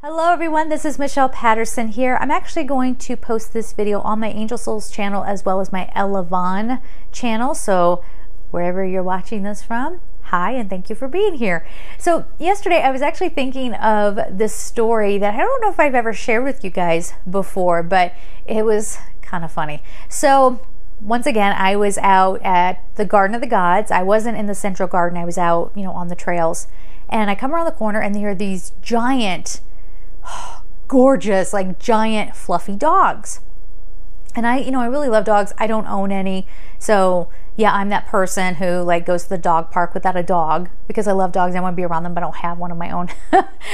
Hello everyone, this is Michelle Patterson here. I'm actually going to post this video on my Angel Souls channel as well as my Ella Vaughn channel. So wherever you're watching this from, hi and thank you for being here. So yesterday I was actually thinking of this story that I don't know if I've ever shared with you guys before, but it was kind of funny. So once again, I was out at the Garden of the Gods. I wasn't in the Central Garden. I was out, on the trails. And I come around the corner and there are these giant, gorgeous, like giant fluffy dogs. And I really love dogs. I don't own any. So yeah, I'm that person who like goes to the dog park without a dog because I love dogs. I want to be around them, but I don't have one of my own.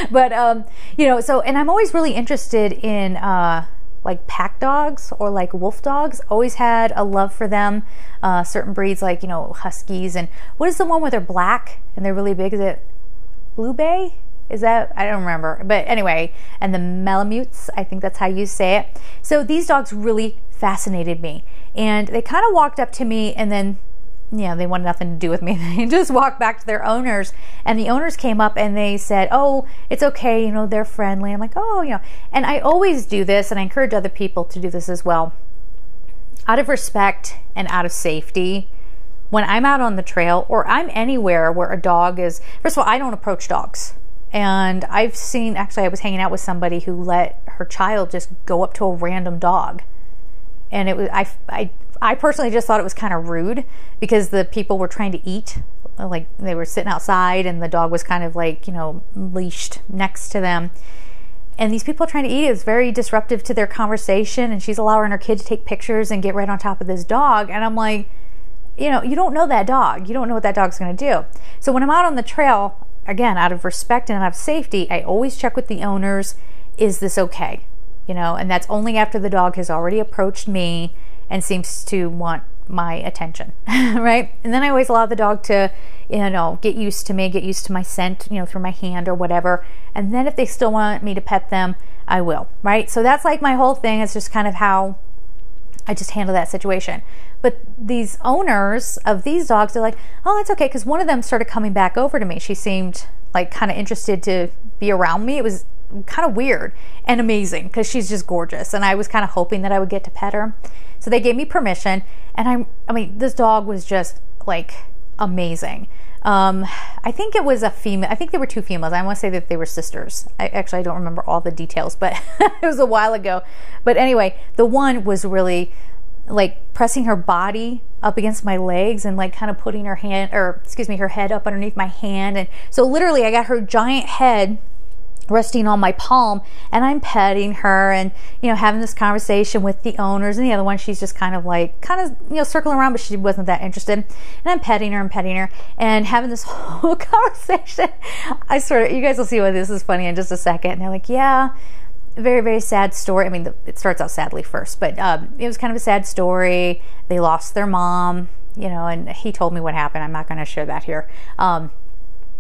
But, and I'm always really interested in, like pack dogs or like wolf dogs. Always had a love for them. Certain breeds like, huskies. And what is the one where they're black and they're really big? Is it Blue Bay? Is that, I don't remember, but anyway, and the Malamutes, I think that's how you say it. So these dogs really fascinated me, and they kind of walked up to me, and then, they wanted nothing to do with me. They just walked back to their owners, and the owners came up and they said, "Oh, it's okay, they're friendly." I'm like, "Oh, and I always do this, and I encourage other people to do this as well, out of respect and out of safety. When I'm out on the trail or I'm anywhere where a dog is, first of all, I don't approach dogs. And I've seen, actually I was hanging out with somebody who let her child just go up to a random dog. And it was, I personally just thought it was kind of rude because the people were trying to eat. Like they were sitting outside and the dog was kind of like, leashed next to them. And these people trying to eat is very disruptive to their conversation. And she's allowing her kid to take pictures and get right on top of this dog. And I'm like, you don't know that dog. You don't know what that dog's going to do. So when I'm out on the trail, again, out of respect and out of safety, I always check with the owners, is this okay? And that's only after the dog has already approached me and seems to want my attention, right? And then I always allow the dog to, get used to me, get used to my scent, through my hand or whatever. And then if they still want me to pet them, I will, right? So that's like my whole thing. It's just kind of how I just handle that situation. But these owners of these dogs, they're like, "Oh, that's okay," because one of them started coming back over to me. She seemed like kind of interested to be around me. It was kind of weird and amazing because she's just gorgeous, and I was kind of hoping that I would get to pet her. So they gave me permission, and I mean, this dog was just like amazing. I think it was a female. I think there were two females. I want to say that they were sisters. I don't remember all the details, but it was a while ago. But anyway, the one was really like pressing her body up against my legs and like kind of putting her her head up underneath my hand. And so literally I got her giant head resting on my palm and I'm petting her and, having this conversation with the owners. And the other one, she's just kind of circling around, but she wasn't that interested. And I'm petting her and having this whole conversation. You guys will see why this is funny in just a second. And they're like, "Yeah, very, very sad story." I mean, it starts out sadly first, but it was kind of a sad story. They lost their mom, and he told me what happened. I'm not going to share that here.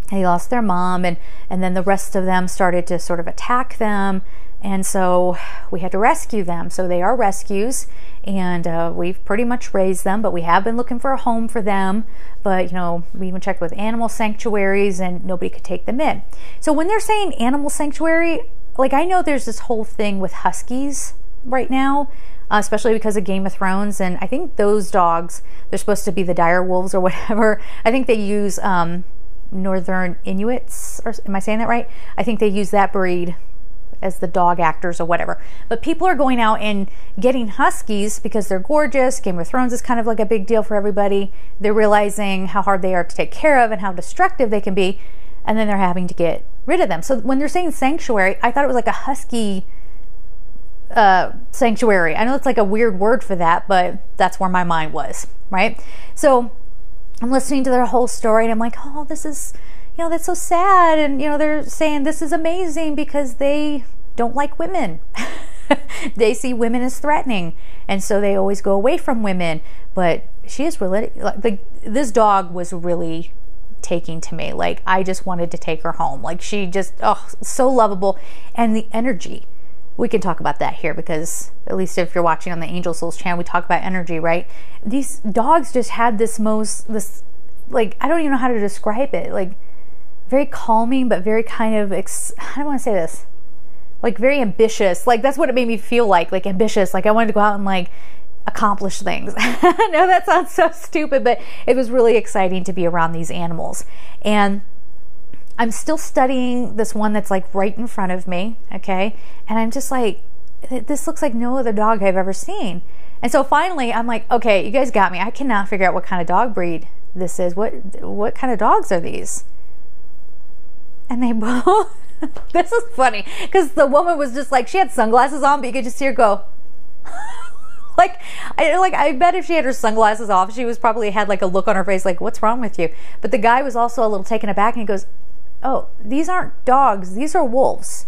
They lost their mom, and then the rest of them started to sort of attack them, and so we had to rescue them. So they are rescues, and we've pretty much raised them, but we have been looking for a home for them. But, we even checked with animal sanctuaries, and nobody could take them in. So when they're saying animal sanctuary, like I know there's this whole thing with huskies right now, especially because of Game of Thrones, and I think those dogs, they're supposed to be the dire wolves or whatever. I think they use Northern Inuits, or am I saying that right? I think they use that breed as the dog actors or whatever. But people are going out and getting huskies because they're gorgeous. Game of Thrones is kind of like a big deal for everybody. They're realizing how hard they are to take care of and how destructive they can be, and then they're having to get rid of them. So when they're saying sanctuary, I thought it was like a husky sanctuary. I know it's like a weird word for that, but that's where my mind was, right? So I'm listening to their whole story and I'm like, "Oh, this is, that's so sad." And, they're saying this is amazing because they don't like women. They see women as threatening. And so they always go away from women. But she is really, this dog was really taking to me. Like, I just wanted to take her home. Like, she just, so lovable. And the energy. We can talk about that here because, at least if you're watching on the Angel Souls channel, we talk about energy, right? These dogs just had this like, I don't even know how to describe it. Like, very calming, but very kind of, I don't want to say this. like very ambitious. Like that's what it made me feel like ambitious. Like I wanted to go out and like accomplish things. I know that sounds so stupid, but it was really exciting to be around these animals. And I'm still studying this one that's like right in front of me, okay? And I'm just like, this looks like no other dog I've ever seen. And so finally I'm like, okay, you guys got me. I cannot figure out what kind of dog breed this is. What kind of dogs are these? And they both, this is funny, because the woman was just like, she had sunglasses on, but you could just see her go, I bet if she had her sunglasses off, she was probably had like a look on her face like, what's wrong with you? But the guy was also a little taken aback, and he goes, oh, these aren't dogs, these are wolves.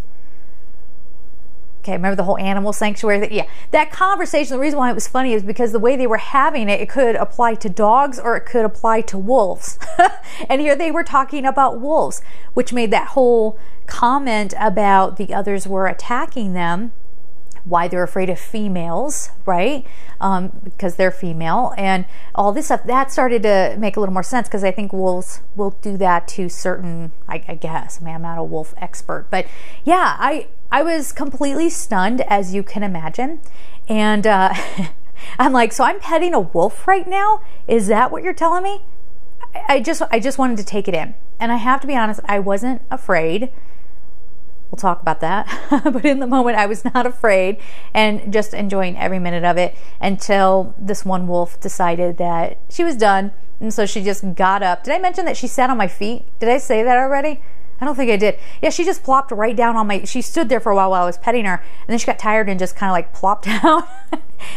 Okay, remember the whole animal sanctuary thing? Yeah, that conversation, the reason why it was funny is because the way they were having it, it could apply to dogs or it could apply to wolves. And here they were talking about wolves, which made that whole comment about the others were attacking them, why they're afraid of females, right? Because they're female, and all this stuff, that started to make a little more sense, because I think wolves will do that to certain, I guess. I mean, I'm not a wolf expert, but yeah, I was completely stunned, as you can imagine. And I'm like, so I'm petting a wolf right now? Is that what you're telling me? I just wanted to take it in. And I have to be honest, I wasn't afraid. We'll talk about that. But in the moment, I was not afraid and just enjoying every minute of it, until this one wolf decided that she was done. And so she just got up. Did I mention that she sat on my feet? Did I say that already? I don't think I did. Yeah, she just plopped right down on my, she stood there for a while I was petting her, and then she got tired and just kind of like plopped down.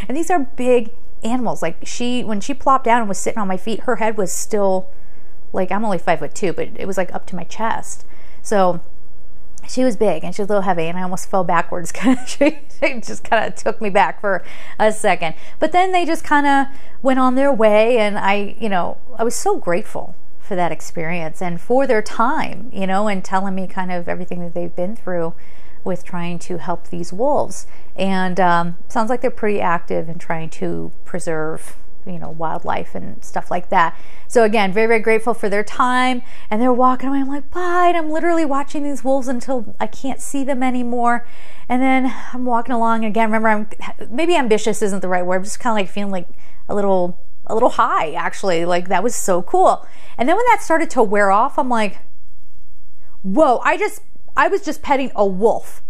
And these are big animals. Like when she plopped down and was sitting on my feet, her head was still, like, I'm only 5'2", but it was like up to my chest. So she was big and she was a little heavy, and I almost fell backwards. She just kind of took me back for a second. But then they just kind of went on their way, and I was so grateful for that experience and for their time, and telling me kind of everything that they've been through with trying to help these wolves. And sounds like they're pretty active in trying to preserve wildlife and stuff like that. So again, very, very grateful for their time. And they're walking away. I'm like, bye. And I'm literally watching these wolves until I can't see them anymore. And then I'm walking along, and again, remember, maybe ambitious isn't the right word. I'm just kind of like feeling like a little high, actually. Like, that was so cool. And then when that started to wear off, I'm like, whoa, I was just petting a wolf.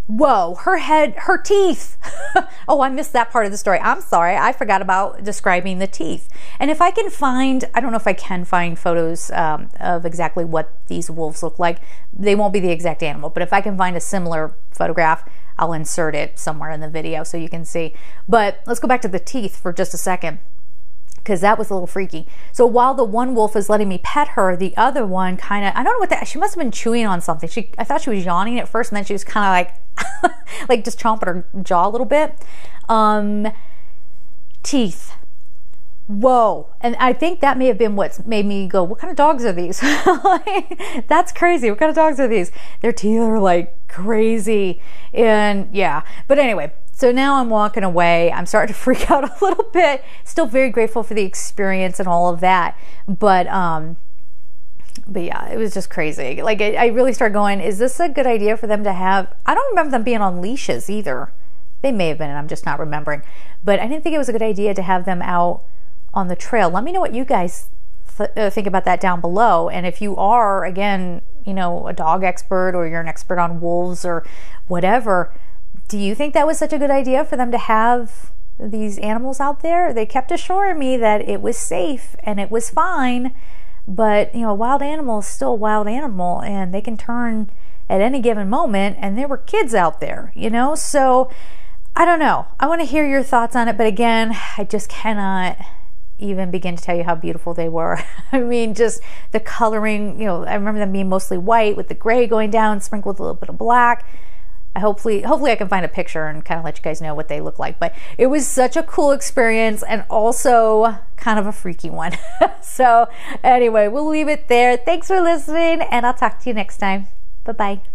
Whoa, her head, her teeth. Oh, I missed that part of the story. I'm sorry. I forgot about describing the teeth. And if I can find, I don't know if I can find photos of exactly what these wolves look like. They won't be the exact animal, but if I can find a similar photograph, I'll insert it somewhere in the video so you can see. But let's go back to the teeth for just a second, because that was a little freaky. So while the one wolf is letting me pet her, the other one kind of, I don't know what that, she must have been chewing on something. I thought she was yawning at first, and then she was kind of like, like just chomping her jaw a little bit. Teeth. Whoa. And I think that may have been what made me go, what kind of dogs are these? Like, that's crazy. What kind of dogs are these? Their teeth are like crazy. And yeah, but anyway, so now I'm walking away. I'm starting to freak out a little bit. Still very grateful for the experience and all of that. But yeah, it was just crazy. Like, I really started going, is this a good idea for them to have? I don't remember them being on leashes either. They may have been, and I'm just not remembering. But I didn't think it was a good idea to have them out on the trail. Let me know what you guys think about that down below. And if you are, again, a dog expert, or you're an expert on wolves or whatever, do you think that was such a good idea for them to have these animals out there? They kept assuring me that it was safe and it was fine, but a wild animal is still a wild animal, and they can turn at any given moment, and there were kids out there, so I don't know. I want to hear your thoughts on it, but again, I just cannot even begin to tell you how beautiful they were. I mean, just the coloring, I remember them being mostly white with the gray going down, sprinkled with a little bit of black. Hopefully I can find a picture and kind of let you guys know what they look like. But it was such a cool experience, and also kind of a freaky one. So anyway, we'll leave it there. Thanks for listening, and I'll talk to you next time. Bye-bye.